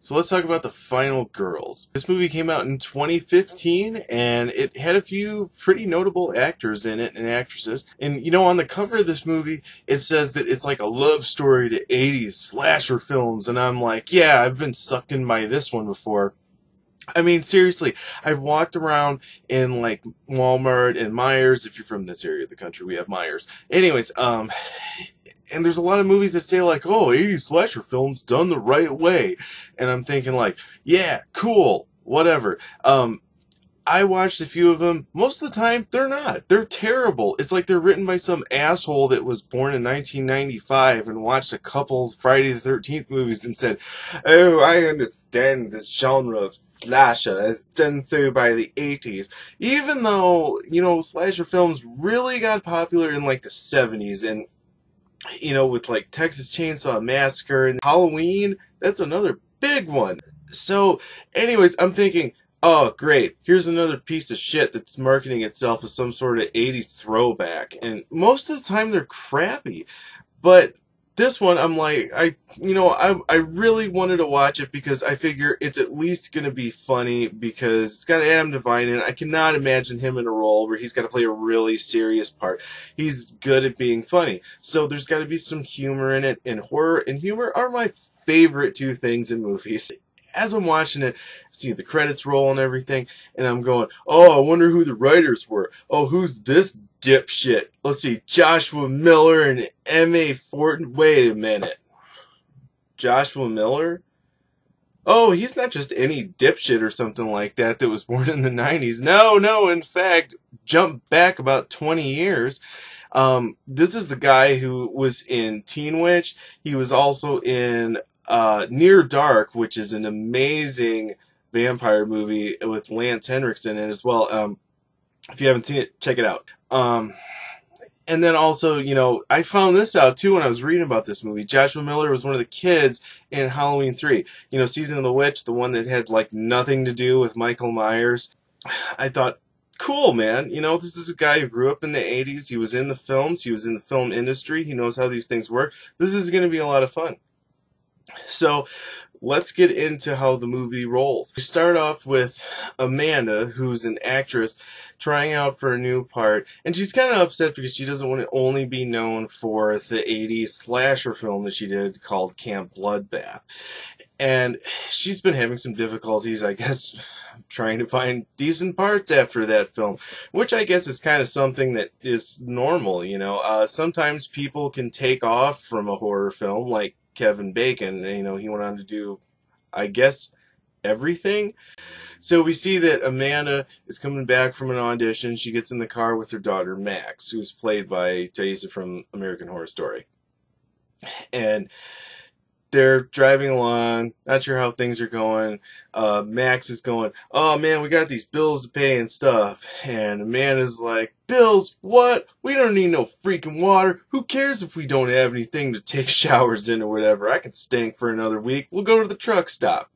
So let's talk about The Final Girls. This movie came out in 2015 and it had a few pretty notable actors in it and actresses. And you know, on the cover of this movie, it says that it's like a love story to 80s slasher films. And I'm like, yeah, I've been sucked in by this one before. I mean, seriously, I've walked around in like Walmart and Myers. If you're from this area of the country, we have Myers. Anyways, and there's a lot of movies that say like, oh, 80s slasher films done the right way. And I'm thinking like, yeah, cool, whatever. I watched a few of them. Most of the time, they're not. They're terrible. It's like they're written by some asshole that was born in 1995 and watched a couple Friday the 13th movies and said, oh, I understand this genre of slasher as done so by the 80s. Even though, you know, slasher films really got popular in like the 70s and, you know, with like Texas Chainsaw Massacre and Halloween, that's another big one. So, anyways, I'm thinking, oh, great. Here's another piece of shit that's marketing itself as some sort of 80s throwback. And most of the time they're crappy. But this one, I'm like, I really wanted to watch it because I figure it's at least going to be funny because it's got Adam Devine in it. I cannot imagine him in a role where he's got to play a really serious part. He's good at being funny. So there's got to be some humor in it. And horror and humor are my favorite two things in movies. As I'm watching it, see the credits roll and everything, and I'm going, oh, I wonder who the writers were. Oh, who's this dipshit? Let's see, Joshua Miller and M.A. Fortin. Wait a minute. Joshua Miller? Oh, he's not just any dipshit or something like that was born in the 90s. No, in fact, jump back about 20 years. This is the guy who was in Teen Witch. He was also in Near Dark, which is an amazing vampire movie with Lance Henriksen in it as well. If you haven't seen it, check it out. And then also, you know, I found this out too when I was reading about this movie. Joshua Miller was one of the kids in Halloween 3. You know, Season of the Witch, the one that had like nothing to do with Michael Myers. I thought, cool, man. You know, this is a guy who grew up in the 80s. He was in the films. He was in the film industry. He knows how these things work. This is going to be a lot of fun. So let's get into how the movie rolls. We start off with Amanda, who's an actress trying out for a new part, and she's kind of upset because she doesn't want to only be known for the 80s slasher film that she did called Camp Bloodbath. And she's been having some difficulties, I guess, trying to find decent parts after that film, which I guess is kind of something that is normal, you know. Sometimes people can take off from a horror film, like Kevin Bacon. You know, he went on to do, I guess, everything. So we see that Amanda is coming back from an audition. She gets in the car with her daughter, Max, who's played by Taissa from American Horror Story. And they're driving along, not sure how things are going. Max is going, oh man, we got these bills to pay and stuff. And Amanda's like, bills? What? We don't need no freaking water. Who cares if we don't have anything to take showers in or whatever? I can stink for another week. We'll go to the truck stop.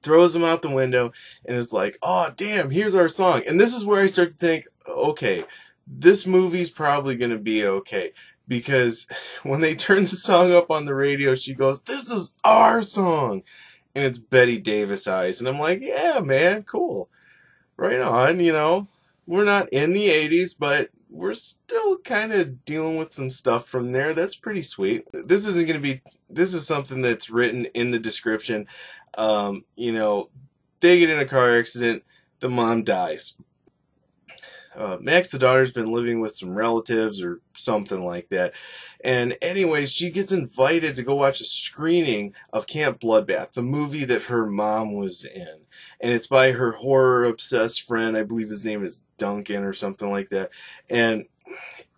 Throws them out the window and is like, oh damn, here's our song. And this is where I start to think, okay, this movie's probably going to be okay. Because when they turn the song up on the radio, she goes, this is our song. And it's Betty Davis Eyes. And I'm like, yeah, man, cool. Right on, you know. We're not in the 80s, but we're still kind of dealing with some stuff from there. That's pretty sweet. This isn't going to be, this is something that's written in the description. You know, they get in a car accident, the mom dies. Max, the daughter's been living with some relatives or something like that. And anyways, she gets invited to go watch a screening of Camp Bloodbath, the movie that her mom was in. And it's by her horror-obsessed friend. I believe his name is Duncan or something like that. And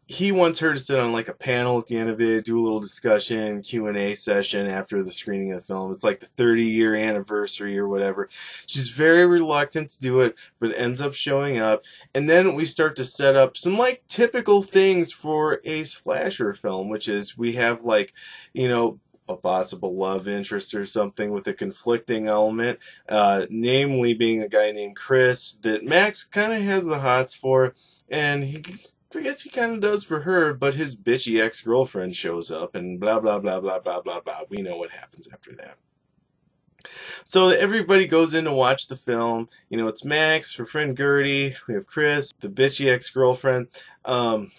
he wants her to sit on like a panel at the end of it, do a little discussion, Q&A session after the screening of the film. It's like the 30-year anniversary or whatever. She's very reluctant to do it, but ends up showing up. And then we start to set up some like typical things for a slasher film, which is we have like, you know, a possible love interest or something with a conflicting element, namely being a guy named Chris that Max kind of has the hots for, and I guess he kind of does for her, but his bitchy ex-girlfriend shows up and blah, blah, blah, blah, blah, blah, blah. We know what happens after that. So everybody goes in to watch the film. You know, it's Max, her friend Gertie, we have Chris, the bitchy ex-girlfriend. Um,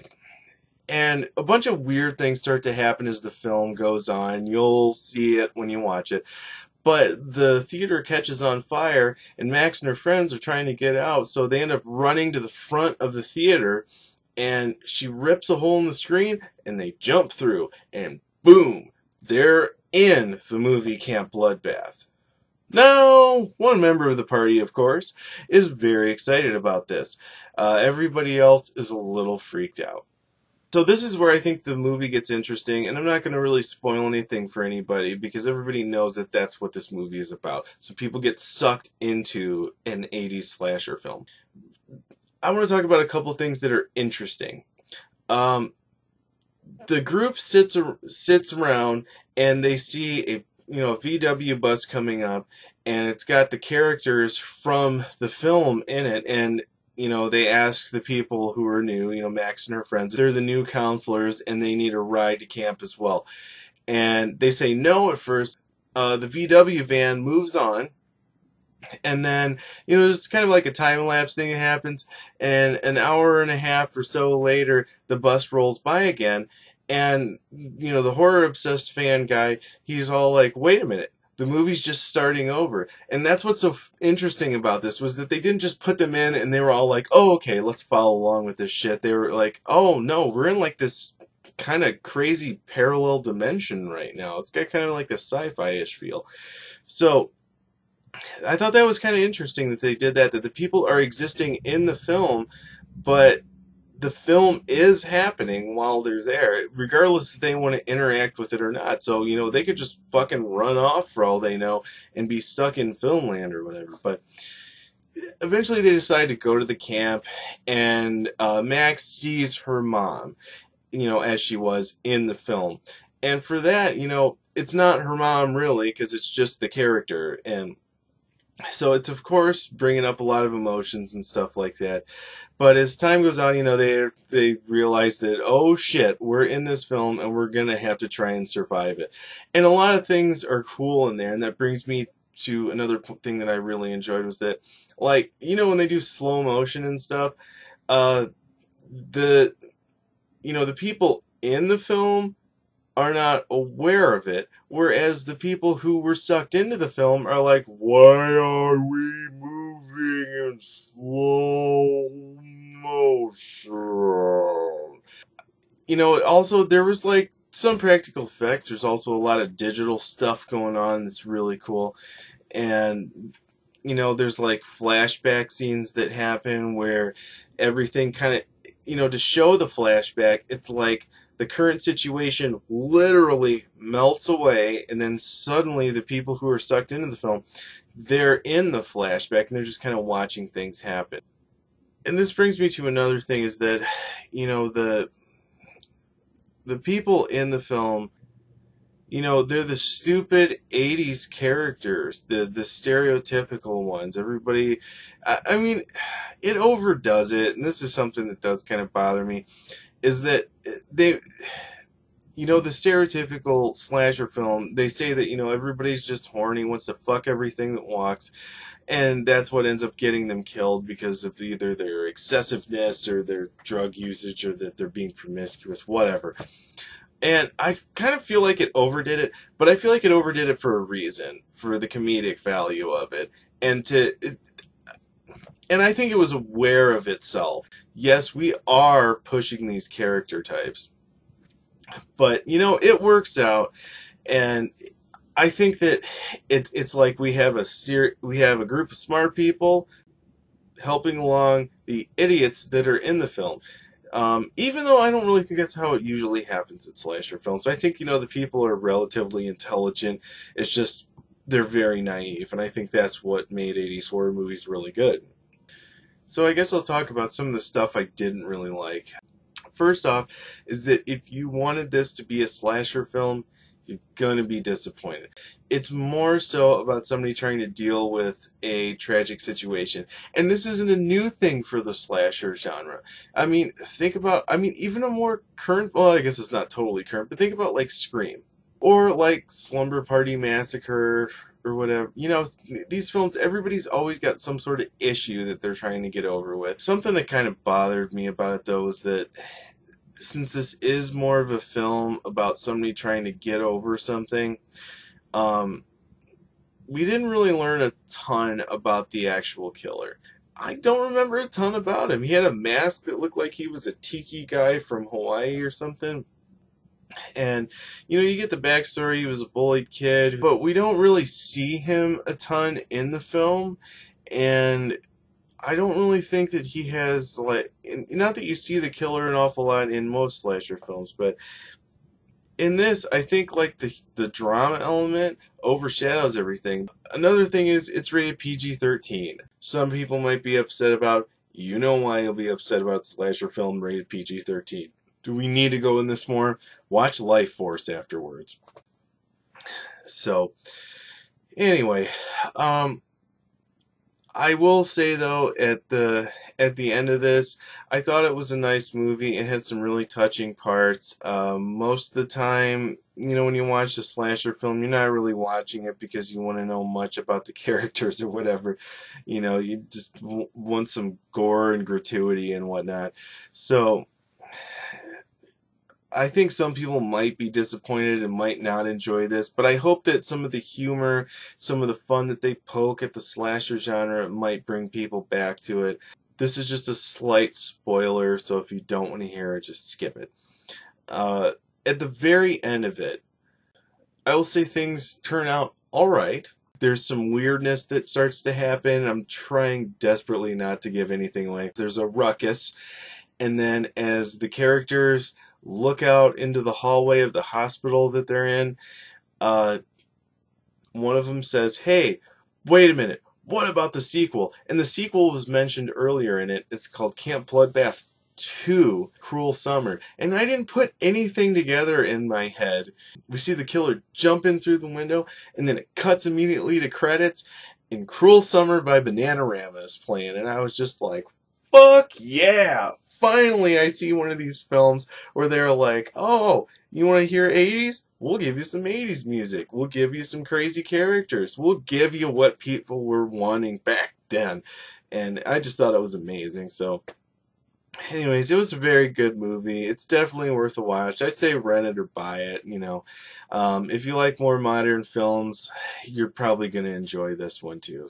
and a bunch of weird things start to happen as the film goes on. You'll see it when you watch it. But the theater catches on fire, and Max and her friends are trying to get out, so they end up running to the front of the theater, and she rips a hole in the screen, and they jump through, and boom, they're in the movie Camp Bloodbath. Now, one member of the party, of course, is very excited about this. Everybody else is a little freaked out. So this is where I think the movie gets interesting, and I'm not going to really spoil anything for anybody because everybody knows that that's what this movie is about. So people get sucked into an 80s slasher film. I want to talk about a couple things that are interesting. Um, the group sits around and they see a VW bus coming up, and it's got the characters from the film in it, and they ask the people who are new, Max and her friends, they're the new counselors and they need a ride to camp as well. And they say no at first. The VW van moves on, and then, there's kind of like a time lapse thing that happens, and an hour and a half or so later, the bus rolls by again, and, the horror obsessed fan guy, he's all like, wait a minute. The movie's just starting over. And that's what's so interesting about this, was that they didn't just put them in and they were all like, oh, okay, let's follow along with this shit. They were like, oh, no, we're in like this kind of crazy parallel dimension right now. It's got kind of like a sci-fi-ish feel. So I thought that was kind of interesting that they did that the people are existing in the film, but the film is happening while they're there, regardless if they want to interact with it or not. So, they could just fucking run off for all they know and be stuck in filmland or whatever. But eventually they decide to go to the camp, and Max sees her mom, as she was in the film. And for that, it's not her mom really, because it's just the character. And so it's, of course, bringing up a lot of emotions and stuff like that. But as time goes on, they realize that, oh shit, we're in this film and we're going to have to try and survive it. And a lot of things are cool in there. And that brings me to another thing that I really enjoyed, was that, like, when they do slow motion and stuff, the, the people in the film are not aware of it, whereas the people who were sucked into the film are like, why are we moving in slow motion? Also, there was like some practical effects. There's also a lot of digital stuff going on that's really cool. And there's like flashback scenes that happen where everything kind of, to show the flashback, it's like the current situation literally melts away, and then suddenly the people who are sucked into the film, they're in the flashback and they're just kind of watching things happen. And this brings me to another thing, is that, the people in the film, they're the stupid 80s characters, the stereotypical ones. Everybody, I mean, it overdoes it, and this is something that does kind of bother me, is that they, the stereotypical slasher film, they say that, everybody's just horny, wants to fuck everything that walks, and that's what ends up getting them killed because of either their excessiveness or their drug usage, or that they're being promiscuous, whatever. And I kind of feel like it overdid it, but I feel like it overdid it for a reason, for the comedic value of it, and I think it was aware of itself. Yes, we are pushing these character types, but it works out, and I think that it's like we have a group of smart people helping along the idiots that are in the film. Even though I don't really think that's how it usually happens in slasher films. I think, the people are relatively intelligent. It's just they're very naive, and I think that's what made 80s horror movies really good. So I guess I'll talk about some of the stuff I didn't really like. First off is that if you wanted this to be a slasher film, you're going to be disappointed. It's more so about somebody trying to deal with a tragic situation. And this isn't a new thing for the slasher genre. I mean, even a more current, well, I guess it's not totally current, but think about like Scream. or like Slumber Party Massacre or whatever. You know, these films, everybody's always got some sort of issue that they're trying to get over with. Something that kind of bothered me about it, though, was that since this is more of a film about somebody trying to get over something, um, we didn't really learn a ton about the actual killer. I don't remember a ton about him. He had a mask that looked like he was a tiki guy from Hawaii or something. And, you know, you get the backstory. He was a bullied kid, but we don't really see him a ton in the film. And I don't really think that he has, like, not that you see the killer an awful lot in most slasher films, but in this, I think, like, the drama element overshadows everything. Another thing is it's rated PG-13. Some people might be upset about, you know why you'll be upset about slasher film rated PG-13. Do we need to go in this more? Watch Life Force afterwards. So, anyway, I will say though, at the end of this, I thought it was a nice movie. It had some really touching parts. Most of the time, you know, when you watch a slasher film, you're not really watching it because you want to know much about the characters or whatever. You know, you just want some gore and gratuity and whatnot. So I think some people might be disappointed and might not enjoy this, but I hope that some of the humor, some of the fun that they poke at the slasher genre might bring people back to it. This is just a slight spoiler, so if you don't want to hear it, just skip it. At the very end of it, I will say things turn out alright. There's some weirdness that starts to happen. I'm trying desperately not to give anything away. There's a ruckus, and then as the characters look out into the hallway of the hospital that they're in, one of them says, "Hey, wait a minute, what about the sequel?" And the sequel was mentioned earlier in it. It's called Camp Bloodbath 2, Cruel Summer. And I didn't put anything together in my head. We see the killer jump in through the window, and then it cuts immediately to credits, and Cruel Summer by Bananarama is playing, and I was just like, fuck yeah! Finally, I see one of these films where they're like, oh, you want to hear 80s? We'll give you some 80s music. We'll give you some crazy characters. We'll give you what people were wanting back then. And I just thought it was amazing. So, anyways, it was a very good movie. It's definitely worth a watch. I'd say rent it or buy it, you know. If you like more modern films, you're probably going to enjoy this one too.